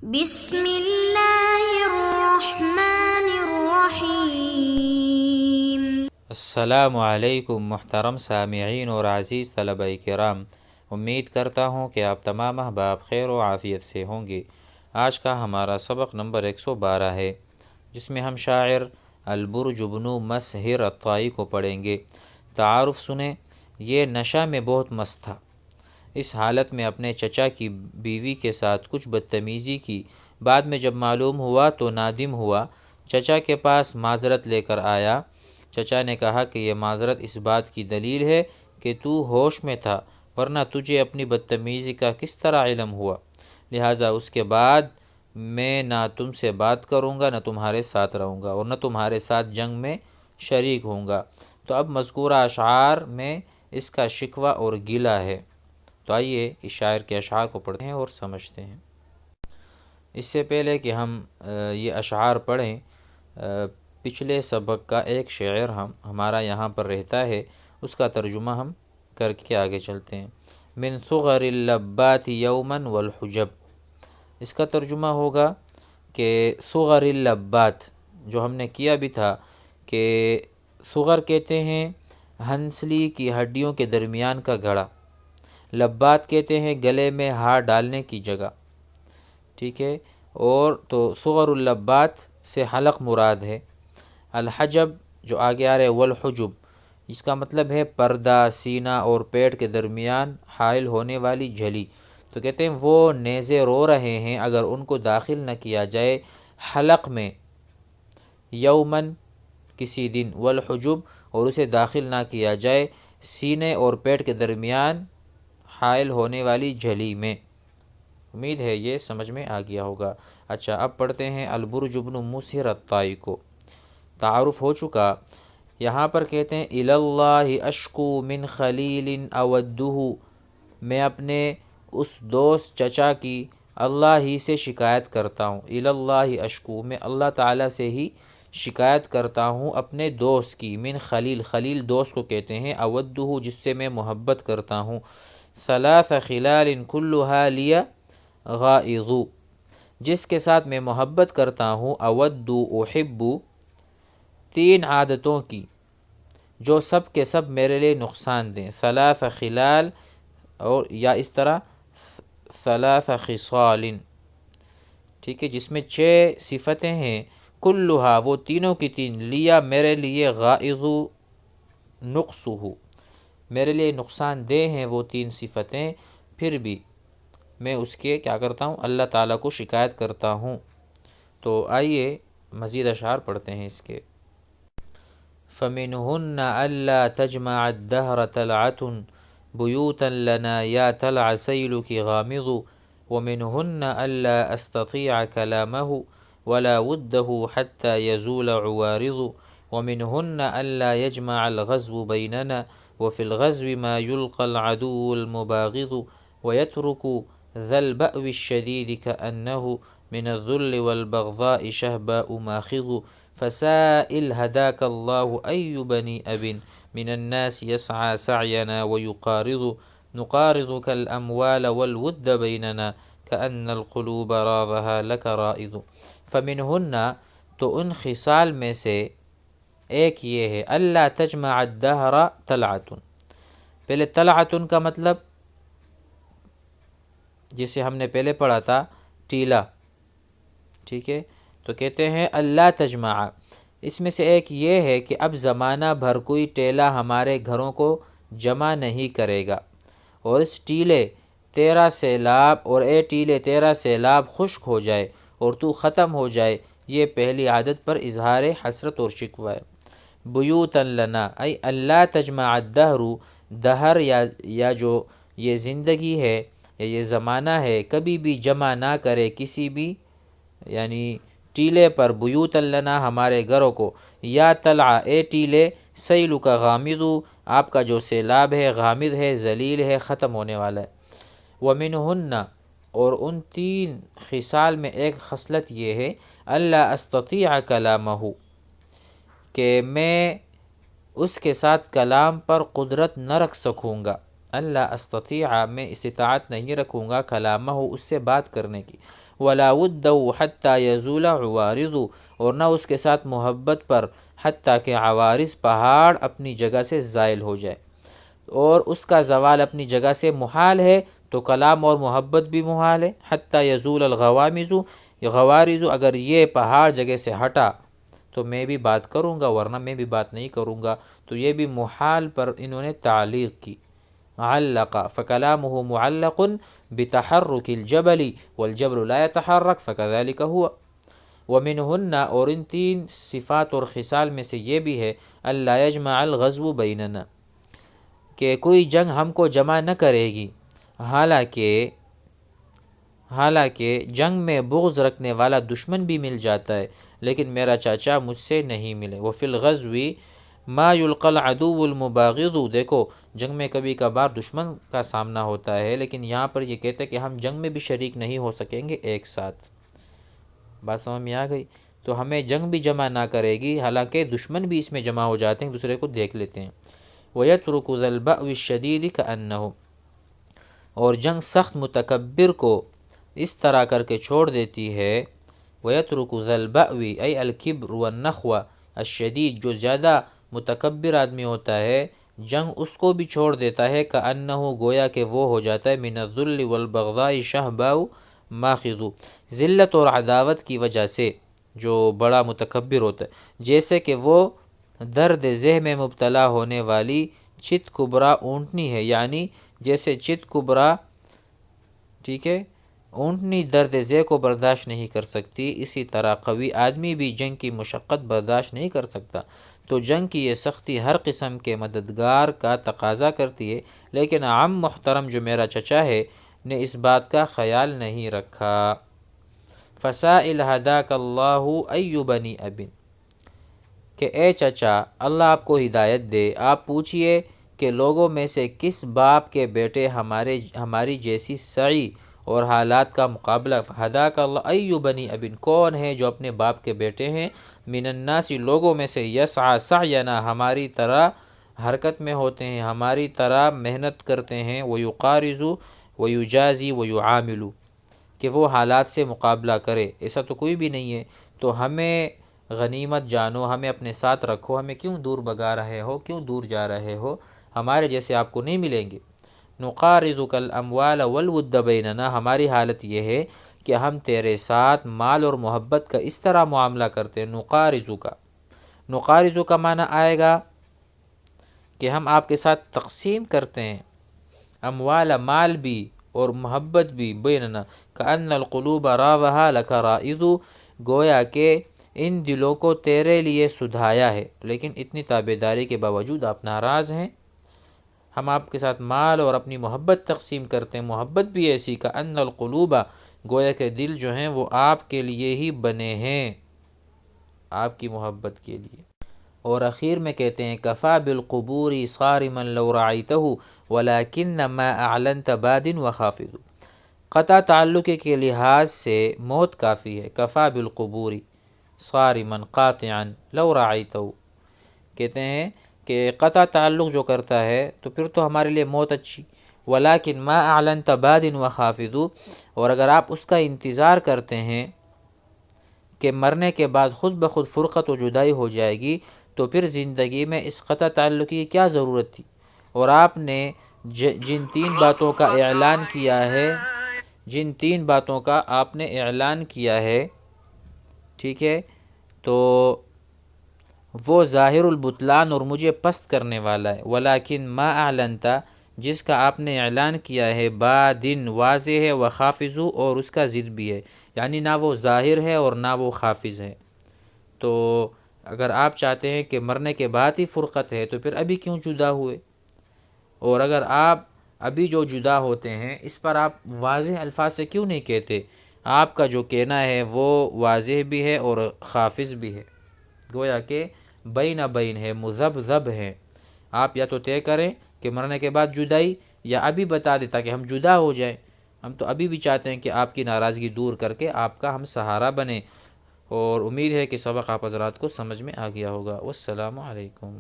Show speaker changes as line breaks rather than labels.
بسم اللہ الرحمن الرحیم۔
السلام علیکم محترم سامعین اور عزیز طلبہ کرام، امید کرتا ہوں کہ آپ تمام احباب خیر و عافیت سے ہوں گے۔ آج کا ہمارا سبق نمبر 112 ہے، جس میں ہم شاعر البرج بن مسہر الطائی کو پڑھیں گے۔ تعارف سنیں۔ یہ نشہ میں بہت مست تھا۔ اس حالت میں اپنے چچا کی بیوی کے ساتھ کچھ بدتمیزی کی۔ بعد میں جب معلوم ہوا تو نادم ہوا، چچا کے پاس معذرت لے کر آیا۔ چچا نے کہا کہ یہ معذرت اس بات کی دلیل ہے کہ تو ہوش میں تھا، ورنہ تجھے اپنی بدتمیزی کا کس طرح علم ہوا؟ لہٰذا اس کے بعد میں نہ تم سے بات کروں گا، نہ تمہارے ساتھ رہوں گا، اور نہ تمہارے ساتھ جنگ میں شریک ہوں گا۔ تو اب مذکورہ اشعار میں اس کا شکوہ اور گلہ ہے۔ تو آئیے اس شاعر کے اشعار کو پڑھتے ہیں اور سمجھتے ہیں۔ اس سے پہلے کہ ہم یہ اشعار پڑھیں، پچھلے سبق کا ایک شعر ہمارا یہاں پر رہتا ہے، اس کا ترجمہ ہم کر کے آگے چلتے ہیں۔ من صغر اللبات یوما والحجب، اس کا ترجمہ ہوگا کہ صغر اللبات، جو ہم نے کیا بھی تھا کہ صغر کہتے ہیں ہنسلی کی ہڈیوں کے درمیان کا گڑھا، لبات کہتے ہیں گلے میں ہار ڈالنے کی جگہ، ٹھیک ہے؟ اور تو صغر اللبات سے حلق مراد ہے۔ الحجب جو آگے آ رہے والحجب، اس کا مطلب ہے پردہ، سینہ اور پیٹ کے درمیان حائل ہونے والی جھلی۔ تو کہتے ہیں وہ نیزے رو رہے ہیں اگر ان کو داخل نہ کیا جائے حلق میں، یومن کسی دن، والحجب اور اسے داخل نہ کیا جائے سینے اور پیٹ کے درمیان حائل ہونے والی جھلی میں۔ امید ہے یہ سمجھ میں آ گیا ہوگا۔ اچھا، اب پڑھتے ہیں البرج بن مسہر الطائی کو۔ تعارف ہو چکا۔ یہاں پر کہتے ہیں الی اللہ اشکو من خلیل اودہ، میں اپنے اس دوست چچا کی اللہ ہی سے شکایت کرتا ہوں۔ الی اللہ اشکو، میں اللہ تعالیٰ سے ہی شکایت کرتا ہوں اپنے دوست کی۔ من خلیل، خلیل دوست کو کہتے ہیں، اودہ جس سے میں محبت کرتا ہوں۔ ثلاث خلال کلھا لی غائظ، جس کے ساتھ میں محبت کرتا ہوں، اود احب، تین عادتوں کی جو سب کے سب میرے لیے نقصان دیں۔ ثلاث خلال، اور یا اس طرح ثلاث خصال، ٹھیک ہے، جس میں 6 صفتیں ہیں، کلھا وہ تینوں کی تین، لیا میرے لیے، غائظ نقصہ میرے لیے نقصان دہ ہیں وہ 3 صفتیں، پھر بھی میں اس کے کیا کرتا ہوں؟ اللہ تعالیٰ کو شکایت کرتا ہوں۔ تو آئیے مزید اشعار پڑھتے ہیں اس کے۔ فَمِنْهُنَّ أَلَّا تَجْمَعَ الدَّهْرَ تَلْعَةٌ بُيُوتًا لَنَا يَا تَلْعَ سَيْلُكِ غَامِضُ، وَمِنْهُنَّ أَلَّا أَسْتَطِيعَ كَلَامَهُ وَلَا وُدَّهُ حَتَّى يَزُولَ عُوَارِضُ، وَمِنْهُنَّ أَلَّا يَجْمَعَ الْغَزْوُ بَيْنَنَا وَفِي الْغَزْوِ مَا يُلْقَى الْعَدُوُّ الْمُبَاغِضُ، وَيَتْرُكُ ذَا الْبَأْوِ الشَّدِيدِ كَأَنَّهُ مِنَ الذُّلِّ وَالْبَغْضَاءِ شَهْبَاءُ مَاخِضُ، فَسَائِلْ هَدَاكَ اللَّهُ أَيُّ بَنِي أَبٍ مِنَ النَّاسِ يَسْعَى سَعْيَنَا وَيُقَارِضُ، نُقَارِضُ كَالْأَمْوَالَ وَالْوُدَّ بَيْنَنَا كَأَنَّ الْقُلُوبَ رَاضَهَا لَكَ رَائِضُ۔ فَمِنْهُنَّ، تو ان خصال میں سے ایک یہ ہے، اللہ تجمع الدہر طلعۃ۔ پہلے طلعۃ کا مطلب جسے ہم نے پہلے پڑھا تھا ٹیلا، ٹھیک ہے؟ تو کہتے ہیں اللہ تجمع، اس میں سے ایک یہ ہے کہ اب زمانہ بھر کوئی ٹیلا ہمارے گھروں کو جمع نہیں کرے گا، اور اس ٹیلے تیرا سیلاب، اور اے ٹیلے تیرا سیلاب خشک ہو جائے اور تو ختم ہو جائے، یہ پہلی عادت پر اظہار حسرت اور شکوہ ہے۔ بیوتاً لنا، ای اللہ تجمع الدہر، دہر یا جو یہ زندگی ہے یا یہ زمانہ ہے، کبھی بھی جمع نہ کرے کسی بھی یعنی ٹیلے پر، بیوتاً لنا ہمارے گھروں کو، یا طلع اے ٹیلے، سیلو کا غامض، آپ کا جو سیلاب ہے غامض ہے، ذلیل ہے، ختم ہونے والا ہے۔ ومنہن، اور ان 3 خصال میں ایک خصلت یہ ہے، اللہ استطیع کلامہ، کہ میں اس کے ساتھ کلام پر قدرت نہ رکھ سکوں گا۔ اللہ استطیع، میں استطاعت نہیں رکھوں گا، کلامہ، اس سے بات کرنے کی۔ ولا ودّو حتیٰ یزول عوارض، اور نہ اس کے ساتھ محبت پر حتیٰ کہ عوارض پہاڑ اپنی جگہ سے زائل ہو جائے، اور اس کا زوال اپنی جگہ سے محال ہے تو کلام اور محبت بھی محال ہے۔ حتیٰ یزول الغوامض، غوارض، اگر یہ پہاڑ جگہ سے ہٹا تو میں بھی بات کروں گا، ورنہ میں بھی بات نہیں کروں گا، تو یہ بھی محال پر انہوں نے تعلیق کی۔ علق فکلامہ معلق بتحرک الجبل والجبل لا يتحرك فكذلك هو۔ ومنہن، اور ان تین صفات اور خصال میں سے یہ بھی ہے، الا یجمع الغزو بیننا، کہ کوئی جنگ ہم کو جمع نہ کرے گی، حالانکہ جنگ میں بغض رکھنے والا دشمن بھی مل جاتا ہے، لیکن میرا چاچا مجھ سے نہیں ملے۔ وفی الغزو ما یلقى العدو المباغض، دیکھو جنگ میں کبھی کبھار دشمن کا سامنا ہوتا ہے، لیکن یہاں پر یہ کہتے ہیں کہ ہم جنگ میں بھی شریک نہیں ہو سکیں گے ایک ساتھ۔ بات سمجھ میں آ گئی؟ تو ہمیں جنگ بھی جمع نہ کرے گی، حالانکہ دشمن بھی اس میں جمع ہو جاتے ہیں، دوسرے کو دیکھ لیتے ہیں۔ وَيَتْرُكُ ذَا الْبَأْوِ الشَّدِيدِ كَأَنَّهُ، اور جنگ سخت متکبر کو اس طرح کر کے چھوڑ دیتی ہے۔ وَيَتْرُكُ ذَا الْبَأْوِ أي الْكِبْرُ وَالنَّخْوَةُ الشَّدِيد، جو زیادہ متکبر آدمی ہوتا ہے جنگ اس کو بھی چھوڑ دیتا ہے، كَأَنَّهُ، گویا کہ وہ ہو جاتا ہے، مِنَ الذُّلِّ وَالْبَغْضَاءِ شَهْبَاءُ مَاخِذُ، ذلت اور عداوت کی وجہ سے جو بڑا متکبر ہوتا ہے، جیسے کہ وہ درد ذہ میں مبتلا ہونے والی چت کبرا اونٹنی ہے، یعنی جیسے چت کبرا، ٹھیک ہے، اونٹنی درد ذہ کو برداشت نہیں کر سکتی، اسی طرح قوی آدمی بھی جنگ کی مشقت برداشت نہیں کر سکتا۔ تو جنگ کی یہ سختی ہر قسم کے مددگار کا تقاضا کرتی ہے، لیکن عم محترم جو میرا چچا ہے نے اس بات کا خیال نہیں رکھا۔ فسائل ہداک اللہ ای بنی ابن، کہ اے چچا اللہ آپ کو ہدایت دے، آپ پوچھئے کہ لوگوں میں سے کس باپ کے بیٹے ہماری جیسی سعی اور حالات کا مقابلہ، ہداک اللہ ای بنی ابن، کون ہے جو اپنے باپ کے بیٹے ہیں، من الناس، لوگوں میں سے، یسعی سعینا، ہماری طرح حرکت میں ہوتے ہیں، ہماری طرح محنت کرتے ہیں، ویقارض ویجازی ویعامل، کہ وہ حالات سے مقابلہ کرے، ایسا تو کوئی بھی نہیں ہے۔ تو ہمیں غنیمت جانو، ہمیں اپنے ساتھ رکھو، ہمیں کیوں دور بھگا رہے ہو، کیوں دور جا رہے ہو، ہمارے جیسے آپ کو نہیں ملیں گے۔ نقارضک الاموال والود بیننا، ہماری حالت یہ ہے کہ ہم تیرے ساتھ مال اور محبت کا اس طرح معاملہ کرتے ہیں۔ نقارض کا معنی آئے گا کہ ہم آپ کے ساتھ تقسیم کرتے ہیں، اموال، مال بھی اور محبت بھی، بیننا کأن القلوب راضھا لک رائض، گویا کہ ان دلوں کو تیرے لیے سدھایا ہے، لیکن اتنی تابعداری کے باوجود آپ ناراض ہیں۔ ہم آپ کے ساتھ مال اور اپنی محبت تقسیم کرتے ہیں، محبت بھی ایسی، کأن القلوب، گویا کہ دل جو ہیں وہ آپ کے لیے ہی بنے ہیں، آپ کی محبت کے لیے۔ اور اخیر میں کہتے ہیں کفا بالقبور صارما لو رعیتہ ولکن ما اعلنت باد وخافض، قطع تعلق کے لحاظ سے موت کافی ہے، کفا بالقبور صارما قاطعا لو رعیتہ، کہتے ہیں کہ قطع تعلق جو کرتا ہے تو پھر تو ہمارے لیے موت اچھی، ولیکن ما اعلنت باد وخافض، اور اگر آپ اس کا انتظار کرتے ہیں کہ مرنے کے بعد خود بخود فرقت و جدائی ہو جائے گی، تو پھر زندگی میں اس قطع تعلق کی کیا ضرورت تھی؟ اور آپ نے جن تین باتوں کا اعلان کیا ہے، جن تین باتوں کا آپ نے اعلان کیا ہے، ٹھیک ہے، تو وہ ظاہر البطلان اور مجھے پست کرنے والا ہے، ولیکن ما اعلنتا، جس کا آپ نے اعلان کیا ہے، بادن، واضح ہے، وخافض، اور اس کا ضد بھی ہے، یعنی نہ وہ ظاہر ہے اور نہ وہ خافض ہے۔ تو اگر آپ چاہتے ہیں کہ مرنے کے بعد ہی فرقت ہے تو پھر ابھی کیوں جدا ہوئے؟ اور اگر آپ ابھی جو جدا ہوتے ہیں اس پر آپ واضح الفاظ سے کیوں نہیں کہتے؟ آپ کا جو کہنا ہے وہ واضح بھی ہے اور خافض بھی ہے، گویا کہ بین بین ہے، مذبذب ہے۔ آپ یا تو طے کریں کہ مرنے کے بعد جدائی، یا ابھی بتا دیں تاکہ ہم جدا ہو جائیں۔ ہم تو ابھی بھی چاہتے ہیں کہ آپ کی ناراضگی دور کر کے آپ کا ہم سہارا بنیں، اور امید ہے کہ سبق آپ حضرات کو سمجھ میں آ گیا ہوگا۔ والسلام علیکم۔